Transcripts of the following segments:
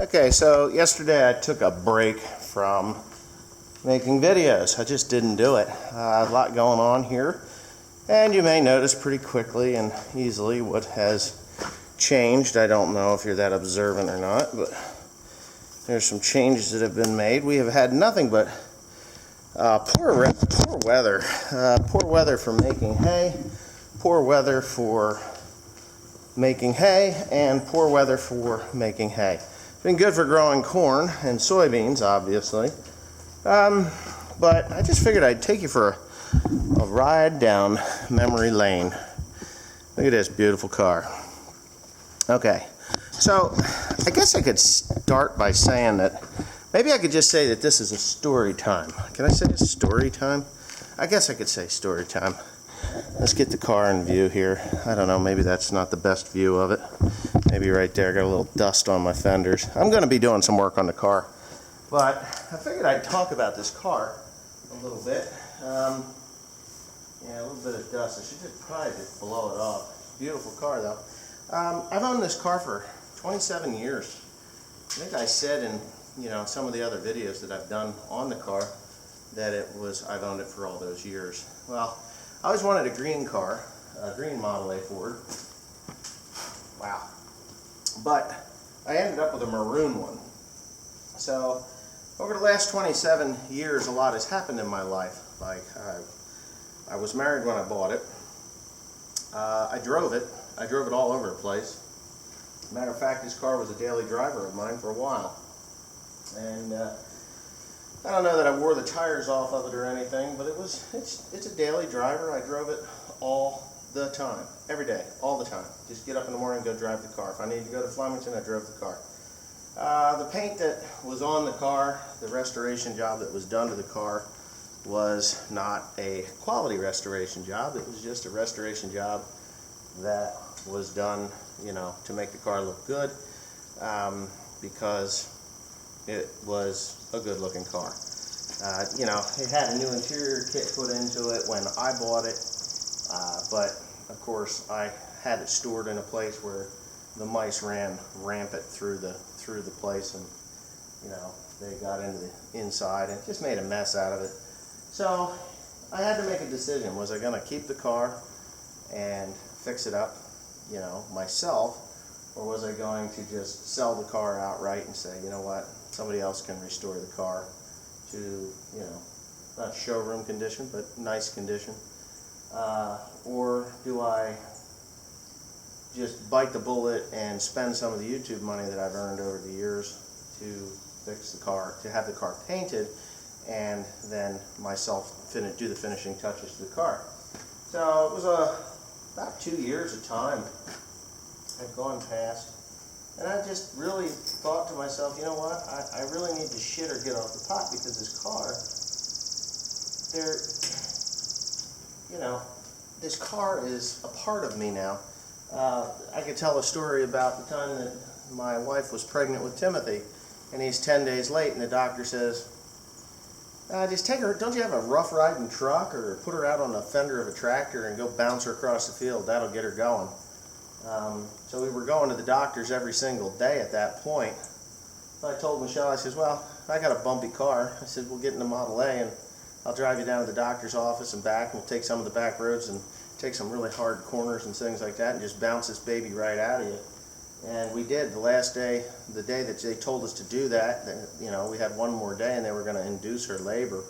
Okay, so yesterday I took a break from making videos. I just didn't do it. A lot going on here, and you may notice pretty quickly and easily what has changed. I don't know if you're that observant or not, but there's some changes that have been made. We have had nothing but poor weather. Poor weather for making hay, poor weather for making hay, and poor weather for making hay. Been good for growing corn and soybeans, obviously. But I just figured I'd take you for a ride down memory lane. Look at this beautiful car. Okay, so I guess I could start by saying that maybe I could just say that this is a story time. Can I say it's story time? I guess I could say story time. Let's get the car in view here. I don't know, maybe that's not the best view of it. Maybe right there, got a little dust on my fenders. I'm going to be doing some work on the car. But I figured I'd talk about this car a little bit. Yeah, a little bit of dust. I should probably just blow it off. Beautiful car though. I've owned this car for 27 years. I think I said in some of the other videos that I've done on the car that I've owned it for all those years. Well, I always wanted a green car, a green Model A Ford. Wow. But I ended up with a maroon one. So over the last 27 years, a lot has happened in my life. Like I was married when I bought it. I drove it. I drove it all over the place. Matter of fact, this car was a daily driver of mine for a while. And I don't know that I wore the tires off of it or anything, but it's a daily driver. I drove it all the time, every day, all the time. Just get up in the morning and go drive the car. If I needed to go to Flemington, I drove the car. The paint that was on the car, the restoration job that was done to the car, was not a quality restoration job. It was just a restoration job that was done, to make the car look good, because it was a good looking car. It had a new interior kit put into it when I bought it, but of course I had it stored in a place where the mice ran rampant through the place, and they got into the inside and just made a mess out of it. So I had to make a decision. Was I going to keep the car and fix it up, myself, or was I going to just sell the car outright and say, you know what, somebody else can restore the car to, not showroom condition, but nice condition? Or do I just bite the bullet and spend some of the YouTube money that I've earned over the years to fix the car, to have the car painted, and then myself do the finishing touches to the car? So it was about 2 years of time had gone past, and I just really thought to myself, you know what, I really need to shit or get off the pot, because this car, this car is a part of me now. I could tell a story about the time that my wife was pregnant with Timothy, and he's 10 days late, and the doctor says, just take her, don't you have a rough riding truck, or put her out on the fender of a tractor and go bounce her across the field, that'll get her going. So we were going to the doctors every single day at that point. So I told Michelle, I says, well, I got a bumpy car. I said, we'll get in the Model A and I'll drive you down to the doctor's office and back, and we'll take some of the back roads and take some really hard corners and things like that and just bounce this baby right out of you. And we did. The last day, the day that they told us to do that, we had one more day and they were going to induce her labor.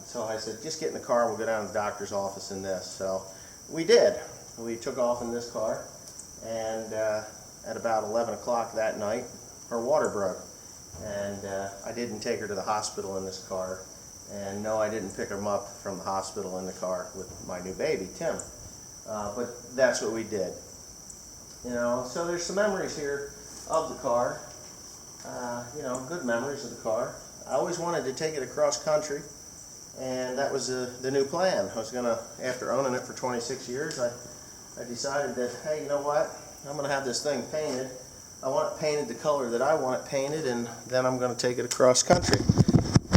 So I said, just get in the car, we'll go down to the doctor's office in this. So we did. We took off in this car, and at about 11 o'clock that night, her water broke. And I didn't take her to the hospital in this car. And no, I didn't pick her up from the hospital in the car with my new baby, Tim. But that's what we did. So there's some memories here of the car. Good memories of the car. I always wanted to take it across country, and that was the new plan. I was going to, after owning it for 26 years, I decided that, hey, you know what? I'm going to have this thing painted. I want it painted the color that I want it painted, and then I'm going to take it across country.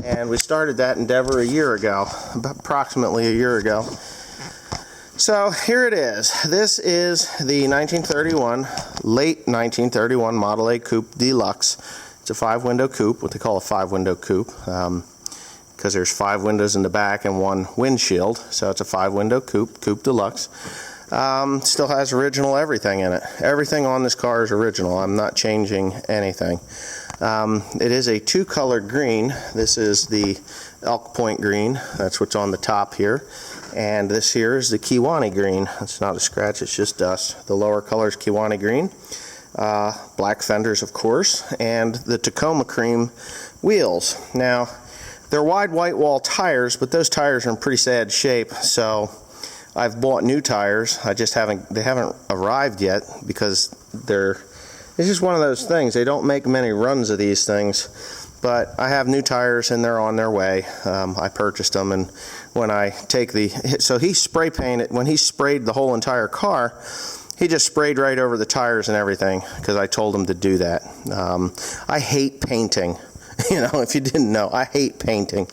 And we started that endeavor a year ago, approximately a year ago. So here it is. This is the 1931, late 1931 Model A Coupe Deluxe. It's a 5-window coupe, what they call a 5-window coupe, because there's 5 windows in the back and 1 windshield. So it's a 5-window coupe, Coupe Deluxe. Still has original everything in it. Everything on this car is original. I'm not changing anything. It is a 2-color green. This is the Elk Point green. That's what's on the top here. And this here is the Kiwani green. It's not a scratch, it's just dust. The lower color is Kiwani green. Black fenders, of course, and the Tacoma cream wheels. Now, they're wide white wall tires, but those tires are in pretty sad shape, so I've bought new tires. They haven't arrived yet because it's just one of those things. They don't make many runs of these things, but I have new tires and they're on their way. I purchased them, and when I take so he spray painted, when he sprayed the whole entire car, he just sprayed right over the tires and everything because I told him to do that. I hate painting. You know, if you didn't know, I hate painting.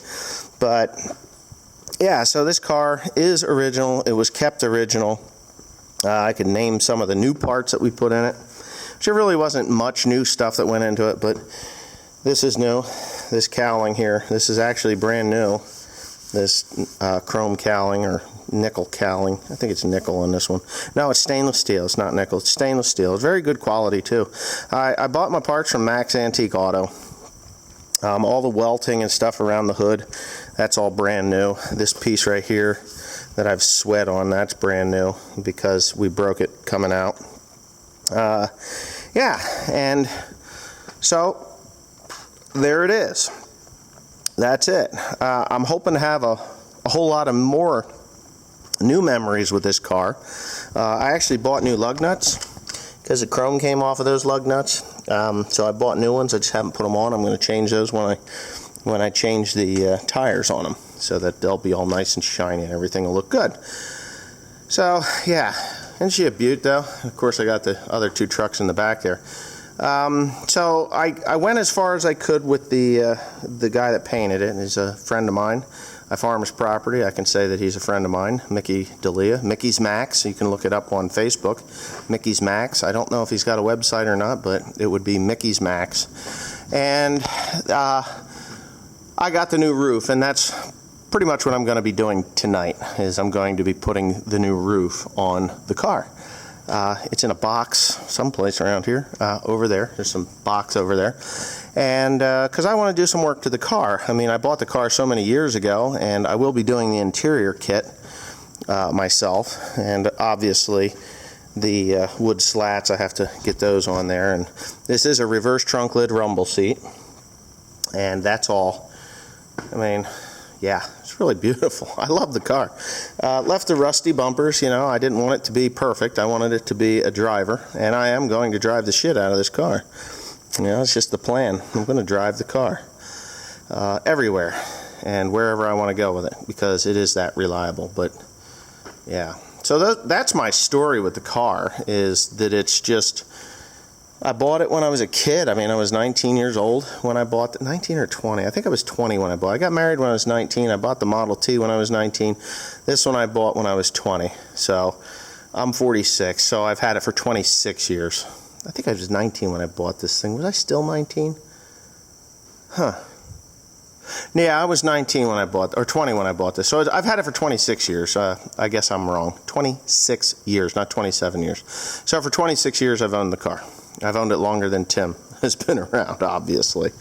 But yeah, so this car is original. It was kept original. I could name some of the new parts that we put in it. There really wasn't much new stuff that went into it, but this is new. This cowling here, this is actually brand new. This chrome cowling or nickel cowling. I think it's nickel on this one. No, it's stainless steel. It's not nickel. It's stainless steel. It's very good quality too. I bought my parts from Max Antique Auto. All the welting and stuff around the hood, that's all brand new. This piece right here that I've sweat on, that's brand new because we broke it coming out. Yeah, and so there it is. That's it. I'm hoping to have a whole lot of more new memories with this car. I actually bought new lug nuts because the chrome came off of those lug nuts. So I bought new ones. I just haven't put them on. I'm going to change those when I change the tires on them, so that they'll be all nice and shiny and everything will look good. So yeah, isn't she a beaut though? Of course, I got the other 2 trucks in the back there. So I went as far as I could with the guy that painted it. He's a friend of mine. I farm his property. I can say that he's a friend of mine, Mickey D'Elia. Mickey's Max. You can look it up on Facebook. Mickey's Max. I don't know if he's got a website or not, but it would be Mickey's Max. And I got the new roof, and that's pretty much what I'm going to be doing tonight. Is I'm going to be putting the new roof on the car. It's in a box someplace around here, over there. There's some box over there. And because I want to do some work to the car. I mean, I bought the car so many years ago, and I will be doing the interior kit myself. And obviously, the wood slats, I have to get those on there. And this is a reverse trunk lid rumble seat. And that's all. I mean, yeah, it's really beautiful. I love the car. Left the rusty bumpers, you know. I didn't want it to be perfect. I wanted it to be a driver, and I am going to drive the shit out of this car. You know, it's just the plan. I'm going to drive the car everywhere and wherever I want to go with it because it is that reliable. But yeah, so that's my story with the car, is that it's just, I bought it when I was a kid. I mean, I was 19 years old when I bought it. 19 or 20. I think I was 20 when I bought it. I got married when I was 19. I bought the Model T when I was 19. This one I bought when I was 20. So I'm 46. So I've had it for 26 years. I think I was 19 when I bought this thing. Was I still 19? Huh. Yeah, I was 19 when I bought, or 20 when I bought this. So I've had it for 26 years. I guess I'm wrong. 26 years, not 27 years. So for 26 years, I've owned the car. I've owned it longer than Tim has been around, obviously.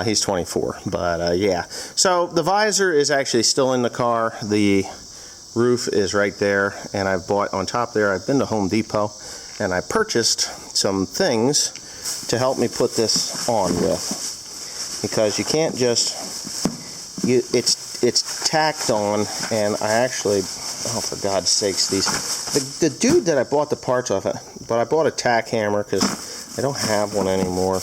He's 24, but yeah. So the visor is actually still in the car. The roof is right there, and I've bought on top there. I've been to Home Depot, and I purchased some things to help me put this on with, because you can't just, it's tacked on, and I actually, oh, for God's sakes, the dude that I bought the parts off of, but I bought a tack hammer because I don't have one anymore,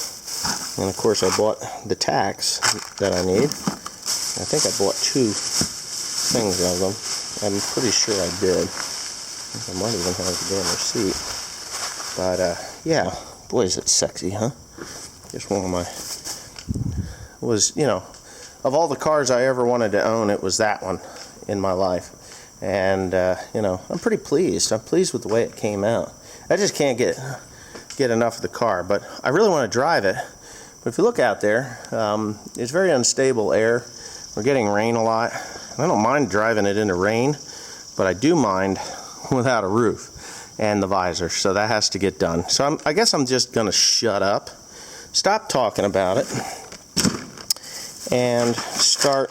and of course I bought the tacks that I need. I think I bought 2 things of them. I'm pretty sure I did. I might even have the damn receipt. But yeah, boy, is it sexy, huh? Just one of my, was, you know, of all the cars I ever wanted to own, it was that one in my life. And you know, I'm pretty pleased. I'm pleased with the way it came out. I just can't get enough of the car, but I really want to drive it. But if you look out there, it's very unstable air. We're getting rain a lot. I don't mind driving it in the rain, but I do mind without a roof and the visor, so that has to get done. So I guess I'm just gonna shut up, stop talking about it, and start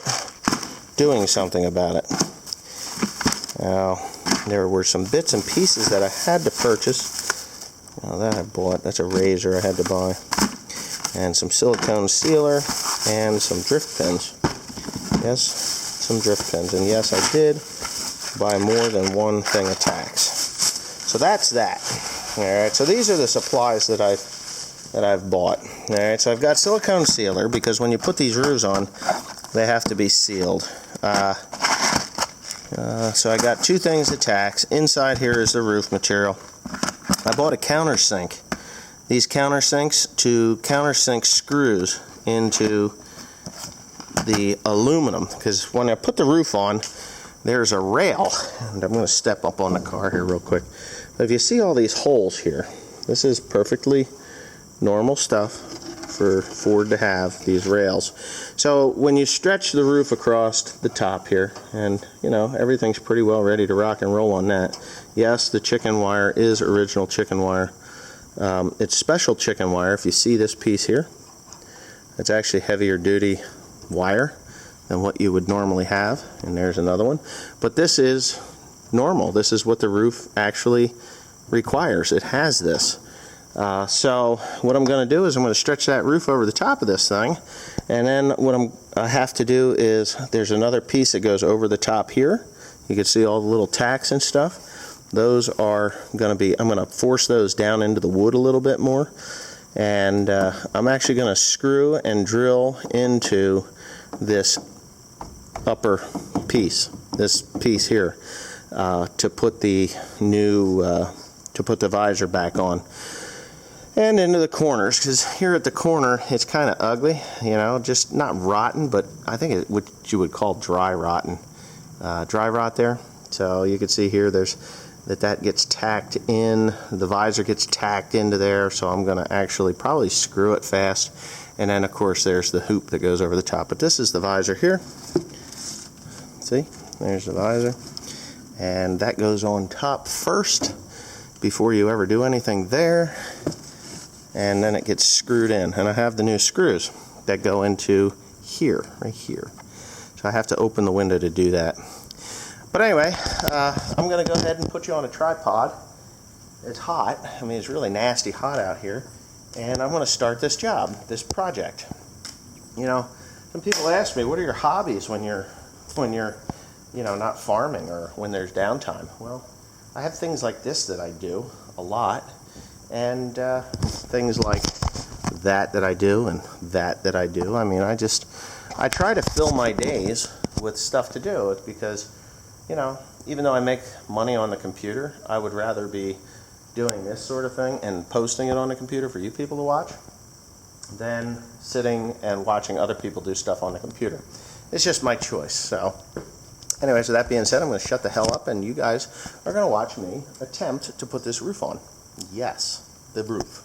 doing something about it. Now, there were some bits and pieces that I had to purchase. Now that I bought, that's a razor I had to buy, and some silicone sealer, and some drift pins. Yes, some drift pins, and yes, I did buy more than one thing of tacks. So that's that. All right. So these are the supplies that I've bought. All right. So I've got silicone sealer because when you put these roofs on, they have to be sealed. So I got two things of tacks. Inside here is the roof material. I bought a countersink. These countersinks to countersink screws into the aluminum, because when I put the roof on, there's a rail, and I'm going to step up on the car here real quick. But if you see all these holes here, this is perfectly normal stuff for Ford to have, these rails. So when you stretch the roof across the top here, and you know, everything's pretty well ready to rock and roll on that. Yes, the chicken wire is original chicken wire. It's special chicken wire. If you see this piece here, it's actually heavier duty wire than what you would normally have, and there's another one. But this is normal. This is what the roof actually requires. It has this. So what I'm going to do is I'm going to stretch that roof over the top of this thing, and then what I have to do is there's another piece that goes over the top here. You can see all the little tacks and stuff. Those are going to be, I'm going to force those down into the wood a little bit more, and I'm actually going to screw and drill into this upper piece, this piece here, to put the new to put the visor back on, and into the corners, because here at the corner it's kind of ugly, you know, just not rotten, but I think it's what you would call dry rot there. So you can see here there's that gets tacked in, the visor gets tacked into there, so I'm going to actually probably screw it fast. And then of course there's the hoop that goes over the top, but this is the visor here. See, there's the visor, and that goes on top first before you ever do anything there, and then it gets screwed in. And I have the new screws that go into here, right here, so I have to open the window to do that. But anyway, I'm going to go ahead and put you on a tripod. It's hot. I mean, it's really nasty hot out here, and I'm going to start this job, this project. You know, some people ask me, what are your hobbies when you're you know, not farming or when there's downtime? Well, I have things like this that I do a lot, and things like that I do, and that I do. I mean, I try to fill my days with stuff to do. It's because, you know, even though I make money on the computer, I would rather be doing this sort of thing and posting it on the computer for you people to watch than sitting and watching other people do stuff on the computer. It's just my choice. So anyway, so that being said, I'm going to shut the hell up, and you guys are going to watch me attempt to put this roof on. Yes, the roof.